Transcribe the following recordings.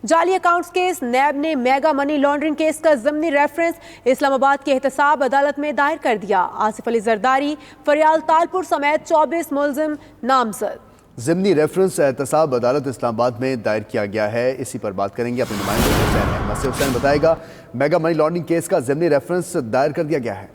जाली accounts case, नैब ने mega money laundering case का ज़िमनी रेफरेंस इस्लामाबाद की एहतसाब अदालत में दायर कर दिया। आसिफ अली जरदारी, फरियाल तालपुर समेत 24 मुल्जिम नामजद। ज़िमनी रेफरेंस एहतसाब अदालत इस्लामाबाद में दायर किया गया है। इसी पर बात करेंगे अपने नुमाइंदे हुसैन अहमद से। हुसैन बताएगा, मेगा मनी लॉन्ड्रिंग केस का ज़िमनी रेफरेंस दायर कर दिया गया है।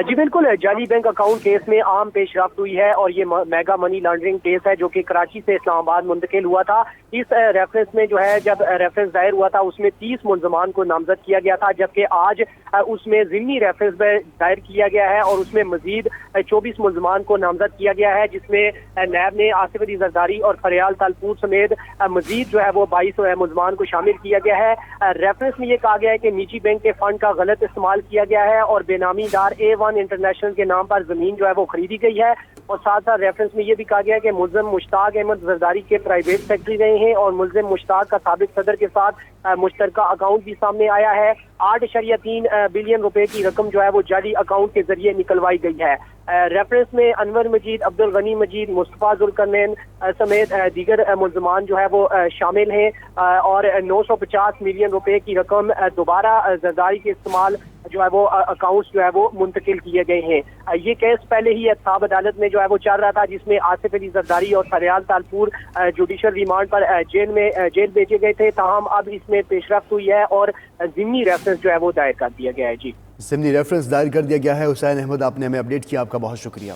जी बिल्कुल, जाली बैंक अकाउंट केस में आम पेशरफ्त हुई है और ये मेगा मनी लॉन्ड्रिंग केस है जो कि कराची से इस्लामाबाद मुंतकिल हुआ था। इस रेफरेंस में जो है, जब रेफरेंस दायर हुआ था उसमें 30 मुल्ज़मान को नामजद किया गया था, जबकि आज उसमें ज़िमनी रेफरेंस दायर किया गया है और उसमें मजीद 24 मुल्ज़मान को नामजद किया गया है, जिसमें नैब ने आसिफ अली जरदारी और फरियाल तालपुर समेत मजीद जो है वो 22 मुल्ज़मान को शामिल किया गया है। रेफरेंस में ये कहा गया है कि निजी बैंक के फंड का गलत इस्तेमाल किया गया है और बेनामीदार A1 इंटरनेशनल के नाम पर जमीन जो है वो खरीदी गई है। और साथ साथ रेफरेंस में ये भी कहा गया है कि मुल्ज़िम मुश्ताक अहमद जरदारी के प्राइवेट सेक्रेटरी रहे हैं और मुल्ज़िम मुश्ताक का साबिक सदर के साथ मुश्तरका अकाउंट भी सामने आया है। 8.3 बिलियन रुपए की रकम जो है वो जाली अकाउंट के जरिए निकलवाई गई है। रेफरेंस में अनवर मजीद, अब्दुल गनी मजीद, मुस्तफा जुल्करनैन समेत दीगर मुल्ज़मान जो है वो शामिल हैं और 950 मिलियन रुपए की रकम दोबारा जरदारी के इस्तेमाल जो है वो अकाउंट्स जो है वो मुंतकिल किए गए हैं। ये केस पहले ही एहतसाब अदालत में जो है वो चल रहा था, जिसमें आसिफ अली जरदारी और फरियाल तालपुर जुडिशल रिमांड पर जेल भेजे गए थे। ताहम अब इसमें पेशरफ्त हुई है और ज़िमनी रेफरेंस जो है वो दायर कर दिया गया है। जी, ज़िमनी रेफरेंस दायर कर दिया गया है। हुसैन अहमद, आपने हमें अपडेट किया, आपका बहुत शुक्रिया।